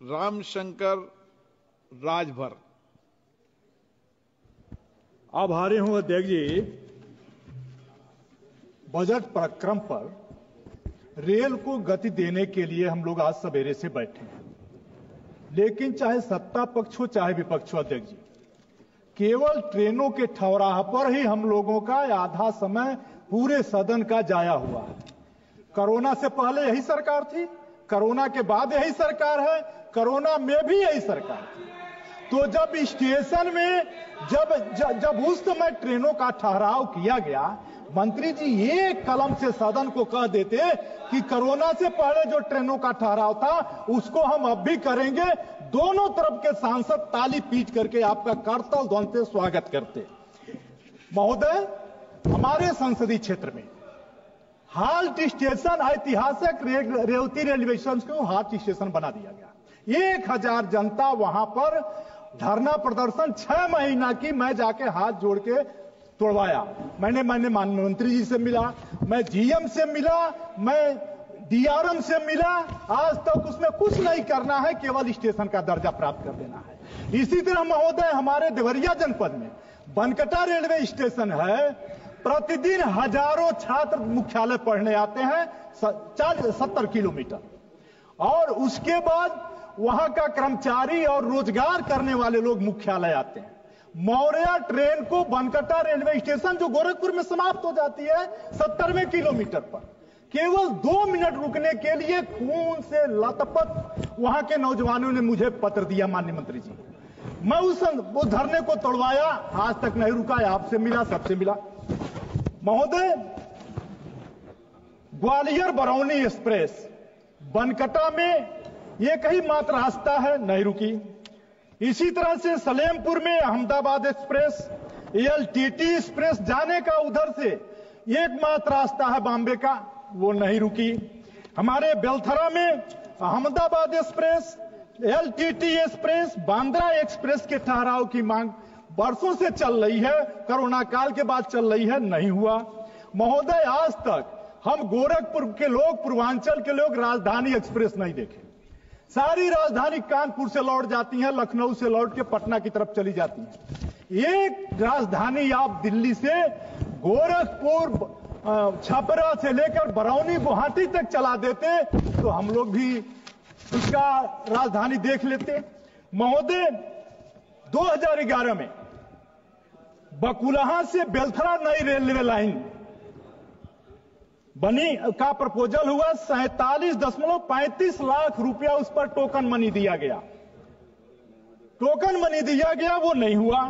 रामशंकर राजभर। आभारी हूं अध्यक्ष जी। बजट प्रक्रम पर रेल को गति देने के लिए हम लोग आज सवेरे से बैठे हैं, लेकिन चाहे सत्ता पक्ष हो चाहे विपक्ष हो अध्यक्ष जी, केवल ट्रेनों के ठहराव पर ही हम लोगों का आधा समय पूरे सदन का जाया हुआ है। कोरोना से पहले यही सरकार थी, कोरोना के बाद यही सरकार है, कोरोना में भी यही सरकार थी। तो जब स्टेशन में जब उस समय ट्रेनों का ठहराव किया गया, मंत्री जी एक कलम से सदन को कह देते कि कोरोना से पहले जो ट्रेनों का ठहराव था उसको हम अब भी करेंगे, दोनों तरफ के सांसद ताली पीट करके आपका करतल ध्वनि से स्वागत करते। महोदय, हमारे संसदीय क्षेत्र में हाल्ट स्टेशन, ऐतिहासिक रेवती रेलवे स्टेशन को हाल्ट स्टेशन बना दिया गया। 1000 जनता वहां पर धरना प्रदर्शन 6 महीना की मैं जाके हाथ जोड़ के तोड़वाया। मैंने माननीय मंत्री जी से मिला, मैं जीएम से मिला, मैं डीआरएम से मिला। आज तक उसमें कुछ नहीं करना है, केवल स्टेशन का दर्जा प्राप्त कर देना है। इसी तरह महोदय, हमारे देवरिया जनपद में बनकटा रेलवे स्टेशन है। प्रतिदिन हजारों छात्र मुख्यालय पढ़ने आते हैं 70 किलोमीटर, और उसके बाद वहां का कर्मचारी और रोजगार करने वाले लोग मुख्यालय आते हैं। मौर्या ट्रेन को बनकटा रेलवे स्टेशन जो गोरखपुर में समाप्त हो जाती है 70वें किलोमीटर पर, केवल 2 मिनट रुकने के लिए खून से लथपथ वहां के नौजवानों ने मुझे पत्र दिया। माननीय मंत्री जी, मैं उस धरने को तोड़वाया, आज तक नहीं रुका। आपसे मिला, सबसे मिला। महोदय, ग्वालियर बरौनी एक्सप्रेस बनकटा में एक ही मात्र रास्ता है, नहीं रुकी। इसी तरह से सलेमपुर में अहमदाबाद एक्सप्रेस, एलटीटी एक्सप्रेस जाने का उधर से एकमात्र रास्ता है बॉम्बे का, वो नहीं रुकी। हमारे बेलथरा में Ahmedabad express, LTT express, Bandra express के ठहराव की मांग बरसों से चल रही है, कोरोना काल के बाद चल रही है, नहीं हुआ। महोदय, आज तक हम गोरखपुर के लोग, पूर्वांचल के लोग राजधानी एक्सप्रेस नहीं देखे। सारी राजधानी कानपुर से लौट जाती है, लखनऊ से लौट के पटना की तरफ चली जाती है। एक राजधानी आप दिल्ली से गोरखपुर, छपरा से लेकर बरौनी, गुवाहाटी तक चला देते तो हम लोग भी उसका राजधानी देख लेते। महोदय, 2011 में बकुलहा से बेलथरा नई रेलवे लाइन बनी का प्रपोजल हुआ। 47.35 लाख रुपया उस पर टोकन मनी दिया गया। टोकन मनी दिया गया, वो नहीं हुआ।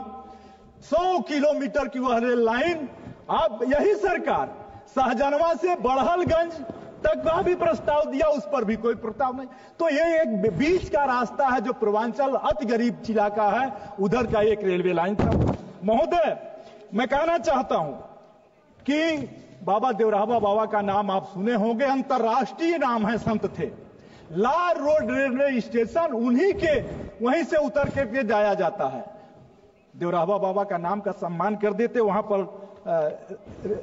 100 किलोमीटर की वह रेल लाइन, अब यही सरकार शाहजहां से बड़हलगंज तक का भी प्रस्ताव दिया, उस पर भी कोई प्रस्ताव नहीं। तो ये एक बीच का रास्ता है जो पूर्वांचल अति गरीब इलाका है, उधर का एक रेलवे लाइन था। महोदय, मैं कहना चाहता हूं कि बाबा देवराहा बाबा का नाम आप सुने होंगे, अंतर्राष्ट्रीय नाम है, संत थे। लाल रोड रेलवे स्टेशन उन्हीं के, वहीं से उतर के जाया जाता है। देवराहा बाबा का नाम का सम्मान कर देते, वहां पर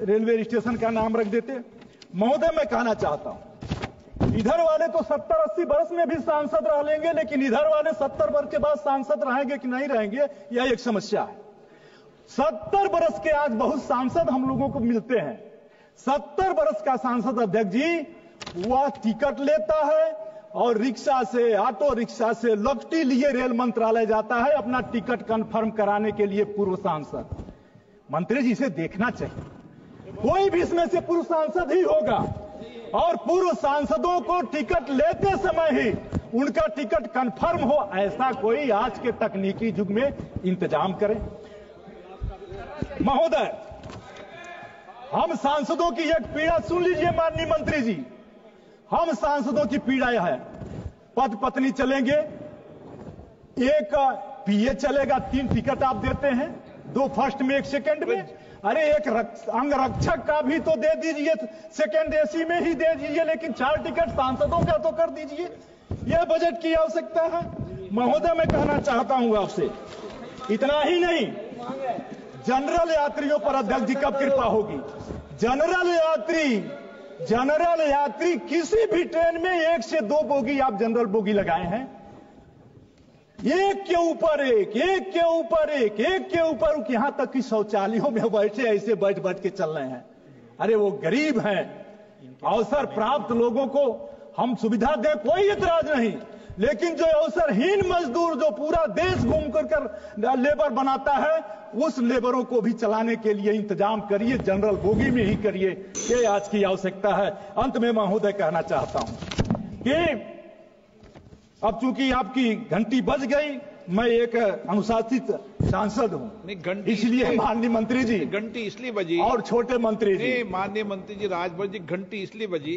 रेलवे स्टेशन का नाम रख देते। महोदय, मैं कहना चाहता हूं, इधर वाले तो 70-80 वर्ष में भी सांसद रह लेंगे, लेकिन इधर वाले 70 वर्ष के बाद सांसद रहेंगे कि नहीं रहेंगे, यह एक समस्या है। 70 वर्ष के आज बहुत सांसद हम लोगों को मिलते हैं। 70 वर्ष का सांसद अध्यक्ष जी, वह टिकट लेता है और रिक्शा से, ऑटो रिक्शा से लपटी लिए रेल मंत्रालय जाता है अपना टिकट कंफर्म कराने के लिए। पूर्व सांसद मंत्री जी से देखना चाहिए, कोई भी इसमें से पूर्व सांसद ही होगा, और पूर्व सांसदों को टिकट लेते समय ही उनका टिकट कंफर्म हो, ऐसा कोई आज के तकनीकी युग में इंतजाम करें। महोदय, हम सांसदों की एक पीड़ा सुन लीजिए माननीय मंत्री जी। हम सांसदों की पीड़ा यह है, पद पत्नी चलेंगे, एक पीए चलेगा, 3 टिकट आप देते हैं, 2 फर्स्ट में 1 सेकंड में। अरे एक अंगरक्षक का भी तो दे दीजिए, सेकंड एसी में ही दे दीजिए, लेकिन 4 टिकट सांसदों का तो कर दीजिए। यह बजट की आवश्यकता है। महोदय, मैं कहना चाहता हूं आपसे, इतना ही नहीं, जनरल यात्रियों पर अध्यक्ष जी कब कृपा होगी? जनरल यात्री जनरल यात्री किसी भी ट्रेन में 1 से 2 बोगी आप जनरल बोगी लगाए हैं, एक के ऊपर एक, एक के ऊपर एक, एक के ऊपर एक, यहां तक कि शौचालयों में बैठे ऐसे बैठ बैठ के चल रहे हैं। अरे वो गरीब हैं, अवसर प्राप्त लोगों को हम सुविधा दें, कोई इतराज नहीं, लेकिन जो अवसरहीन मजदूर जो पूरा देश घूम कर लेबर बनाता है, उस लेबरों को भी चलाने के लिए इंतजाम करिए, जनरल बोगी में ही करिए। ये आज की आवश्यकता है। अंत में महोदय कहना चाहता हूं कि अब चूंकि आपकी घंटी बज गई, मैं एक अनुशासित सांसद हूं, घंटी इसलिए माननीय मंत्री जी, घंटी इसलिए बजी और छोटे मंत्री जी, माननीय मंत्री जी राजभर जी, घंटी इसलिए बजी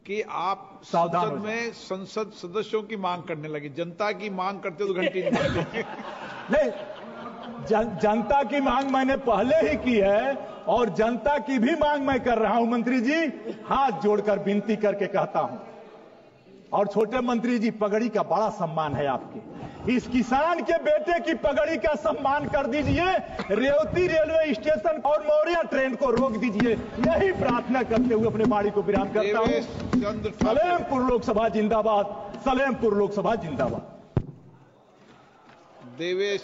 कि आप सावधान संसद में संसद सदस्यों की मांग करने लगे। जनता की मांग करते तो घंटी नहीं बजती। नहीं, जनता की मांग मैंने पहले ही की है और जनता की भी मांग मैं कर रहा हूं। मंत्री जी, हाथ जोड़कर विनती करके कहता हूं, और छोटे मंत्री जी, पगड़ी का बड़ा सम्मान है आपके, इस किसान के बेटे की पगड़ी का सम्मान कर दीजिए, रेवती रेलवे स्टेशन और मौर्या ट्रेन को रोक दीजिए। यही प्रार्थना करते हुए अपने वाणी को विराम करता हूं। सलेमपुर लोकसभा जिंदाबाद, सलेमपुर लोकसभा जिंदाबाद। देवेश